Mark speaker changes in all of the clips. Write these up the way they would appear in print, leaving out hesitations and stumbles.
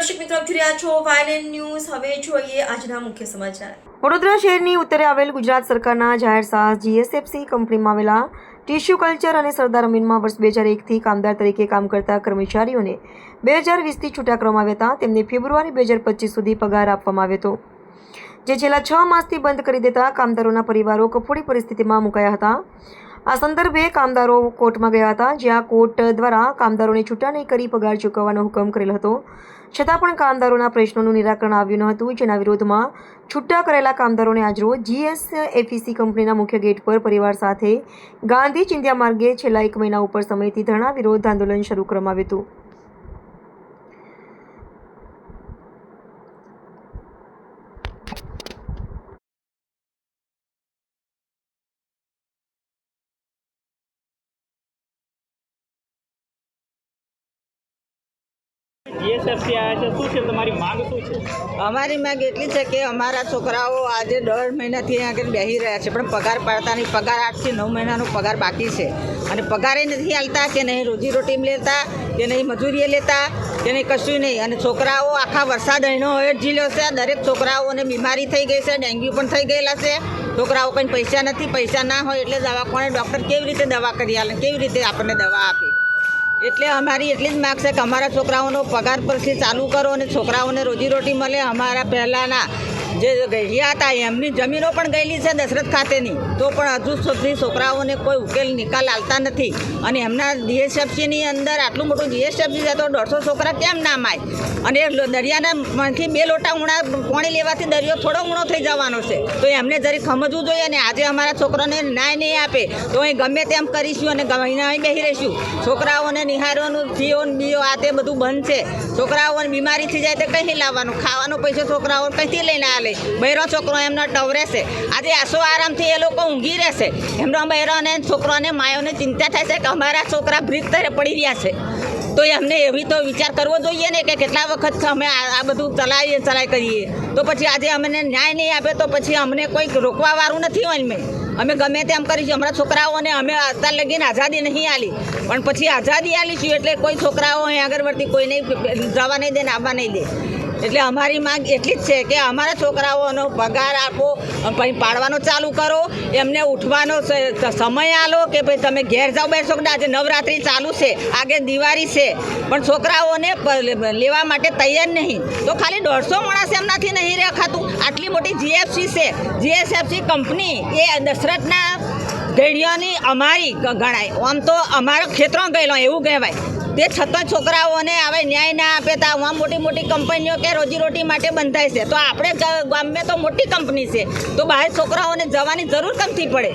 Speaker 1: દર્શક મિત્રો આપ જોઈ રહ્યા છો વાયએનએન ન્યૂઝ। હવે જોઈએ આજના મુખ્ય સમાચાર।
Speaker 2: વડોદરા શહેરની ઉત્તરે આવેલ ગુજરાત સરકારના જાહેર સાહસ જીએસએફસી કંપનીમાં આવેલા ટિશ્યુ કલ્ચર અને સરદાર અમીનમાં વર્ષ 2001થી કામદાર તરીકે કામ કરતા કર્મચારીઓને 2020થી છૂટા કરવામાં આવ્યા હતા। તેમને ફેબ્રુઆરી 2025 સુધી પગાર આપવામાં આવ્યો હતો, જે છેલ્લા 6 માસથી બંધ કરી દેતા કામદારોના પરિવારો કફોડી પરિસ્થિતિમાં મુકાયા હતા। આ સંદર્ભે કામદારો કોર્ટમાં ગયા હતા, જ્યાં કોર્ટ દ્વારા કામદારોને છૂટા નહીં કરી પગાર ચૂકવવાનો હુકમ કરેલ હતો, છતાં પણ કામદારોના પ્રશ્નોનું નિરાકરણ આવ્યું ન હતું, જેના વિરોધમાં છૂટા કરેલા કામદારોને આજરોજ જીએસએફસી કંપનીના મુખ્ય ગેટ પર પરિવાર સાથે ગાંધી ચિંધ્યા માર્ગે છેલ્લા 1 મહિના ઉપર સમયથી ધરણા વિરોધ આંદોલન શરૂ કરવામાં આવ્યું હતું।
Speaker 3: જીએસએફસી આવ્યા છે, શું છે તમારી માંગ શું છે?
Speaker 4: અમારી માંગ એટલી છે કે અમારા છોકરાઓ આજે 1.5 મહિનાથી અહીંયા આગળ બેસી રહ્યા છે, પણ પગાર પાડતા નહીં। પગાર 8 થી 9 મહિનાનો પગાર બાકી છે અને પગારે નથી હાલતા, કે નહીં રોજીરોટી લેતા, કે નહીં મજૂરીએ લેતા, કે નહીં કશું નહીં। અને છોકરાઓ આખા વરસાદ અહીંનો હોય જ ઝીલ્યો છે। દરેક છોકરાઓને બીમારી થઈ ગઈ છે, ડેન્ગ્યુ પણ થઈ ગયેલા છે। છોકરાઓ કંઈ પૈસા નથી, પૈસા ના હોય એટલે દવાખાને ડૉક્ટર કેવી રીતે દવા કરી આલે, કેવી રીતે આપણને દવા આપે? એટલે અમારી એટલી જ માગ છે કે અમારા છોકરાઓનો પગાર પરથી ચાલુ કરો અને છોકરાઓને રોજીરોટી મળે। અમારા પહેલાંના જે ગયા હતા એમની જમીનો પણ ગયેલી છે દશરથ ખાતેની, તો પણ હજુ સુધી છોકરાઓને કોઈ ઉકેલ નિકાલ આવતા નથી। અને એમના જીએસએફસીની અંદર આટલું મોટું જીએસએફસી છે તો 150 છોકરા કેમ ના માય? અને દરિયાનામાંથી 2 લોટા ઊણા પાણી લેવાથી દરિયો થોડો ઊણો થઈ જવાનો છે, તો એમને જરી સમજવું જોઈએ। અને આજે અમારા છોકરાઓને ન્યાય નહીં આપે તો અહીં ગમે તેમ કરીશું અને અહીં બેસી રહીશું। છોકરાઓને નિહાળવાનું જીઓ બીઓ આ તે બધું બંધ છે। છોકરાઓને બીમારી થઈ જાય તો કંઈ લાવવાનું, ખાવાનો પૈસો છોકરાઓ કંઈથી લઈને આવે? બહેરો છોકરો એમનો ટવરે છે, આજે આસો આરામથી એ લોકો ઊંઘી રહેશે। એમનો બહેરોને છોકરોને માયોને ચિંતા થાય છે કે અમારા છોકરા બ્રિજ તરે પડી રહ્યા છે, તો એમને એવી તો વિચાર કરવો જોઈએ ને કે કેટલા વખત અમે આ બધું ચલાવી કરીએ, તો પછી આજે અમને ન્યાય નહીં આપે તો પછી અમને કોઈ રોકવાવાળું નથી હોય। અમે ગમે તેમ કરીશું, અમારા છોકરાઓને અમે અત્યાર લગીને આઝાદી નહીં આલી, પણ પછી આઝાદી આલીશું એટલે કોઈ છોકરાઓ અહીં આગળ વર્તી કોઈ નહીં જવા નહીં દે ને આવવા નહીં દે। એટલે અમારી માંગ એટલી જ છે કે અમારા છોકરાઓનો પગાર આપો, પછી પાડવાનો ચાલુ કરો, એમને ઉઠવાનો સમય આલો કે ભાઈ તમે ઘેર જાઓ બેસો। આજે નવરાત્રિ ચાલુ છે, આગળ દિવાળી છે, પણ છોકરાઓને લેવા માટે તૈયાર નહીં, તો ખાલી 150 માણસ એમનાથી નહીં રખાતું। આટલી મોટી જીએફસી છે, જીએસએફસી કંપની એ દશરથના ઘડિયાની અમારી ગણાય, આમ તો અમારા ખેતરો ગયેલો એવું કહેવાય। તે છતાં છોકરાઓને હવે ન્યાય ના આપે તો આમ મોટી મોટી કંપનીઓ કે રોજીરોટી માટે બંધાય છે, તો આપણે ગામમાં તો મોટી કંપની છે, તો બહાર છોકરાઓને જવાની જરૂર કમથી પડે?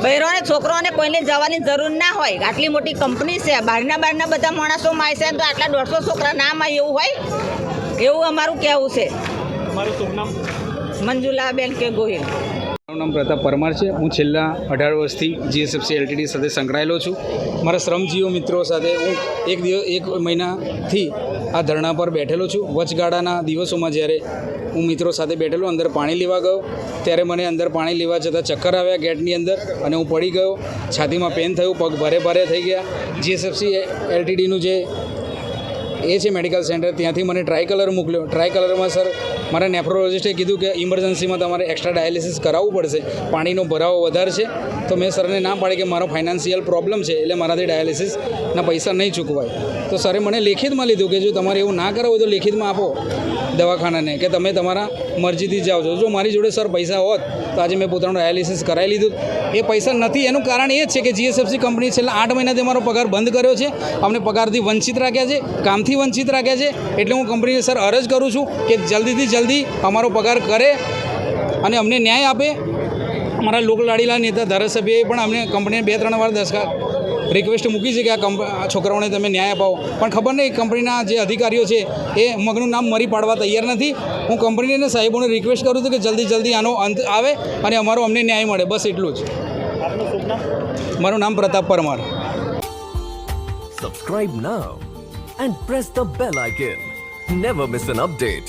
Speaker 4: બહેરોને છોકરાઓને કોઈને જવાની જરૂર ના હોય, આટલી મોટી કંપની છે, બહારના બધા માણસો માય છે, તો આટલા 150 છોકરા ના માય એવું હોય? એવું અમારું કહેવું છે।
Speaker 3: તમારું શુભ નામ?
Speaker 4: મંજુલાબેન કે ગોહિલ।
Speaker 5: મારું નામ પ્રતાપ પરમાર છે। હું છેલ્લા 18 વર્ષથી જીએસએફસી એલટીડી સાથે સંકળાયેલો છું। મારા શ્રમજીવીઓ મિત્રો સાથે હું એક મહિનાથી આ ધરણા પર બેઠેલો છું। વચગાળાના દિવસોમાં જ્યારે હું મિત્રો સાથે બેઠેલો, અંદર પાણી લેવા ગયો ત્યારે મને અંદર પાણી લેવા જતાં ચક્કર આવ્યા ગેટની અંદર અને હું પડી ગયો, છાતીમાં પેન થયું, પગ ભારે થઈ ગયા। જીએસએફસી એલટીડીનું જે એ છે મેડિકલ સેન્ટર, ત્યાંથી મને ટ્રાયકલર મોકલ્યો। ટ્રાયકલરમાં સર મારા નેફ્રોલોજિસ્ટે કીધું કે ઇમરજન્સીમાં તમારે એક્સ્ટ્રા ડાયાલિસિસ કરાવવું પડશે, પાણીનો ભરાવો વધારે છે। તો મેં સરને ના પાડી કે મારો ફાઇનાન્શિયલ પ્રોબ્લેમ છે એટલે મારાથી ડાયાલિસિસના પૈસા નહીં ચૂકવાય। તો સરે મને લેખિતમાં લીધું કે જો તમારે એવું ના કરાવું તો લેખિતમાં આપો દવાખાનાને કે તમે તમારા મરજીથી જાઓ છો। જો મારી જોડે સર પૈસા હોત તો આજે મેં પોતાનું ડાયાલિસિસ કરાવી લીધું। એ પૈસા નથી, એનું કારણ એ જ છે કે જીએસએફસી કંપની છેલ્લા 8 મહિનાથી અમારો પગાર બંધ કર્યો છે, અમને પગારથી વંચિત રાખ્યા છે, કામથી વંચિત રાખ્યા છે। એટલે હું કંપનીને સર અરજ કરું છું કે જલ્દીથી જલ્દી અમારો પગાર કરે અને અમને ન્યાય આપે। અમારા લોકલાડીલા નેતા ધારાસભ્યએ પણ અમને કંપનીને 2-3 વાર રિક્વેસ્ટ મૂકી છે કે આ છોકરાઓને તમે ન્યાય અપાવો, પણ ખબર નહીં કંપનીના જે અધિકારીઓ છે એ મગનું નામ મરી પાડવા તૈયાર નથી। હું કંપનીને સાહેબોને રિક્વેસ્ટ કરું છું કે જલ્દી આનો અંત આવે અને અમારો અમને ન્યાય મળે, બસ એટલું જ।
Speaker 3: આપનું શુભ નામ?
Speaker 5: મારું નામ Pratap Parmar.
Speaker 6: Subscribe now and press the bell icon. Never miss an update.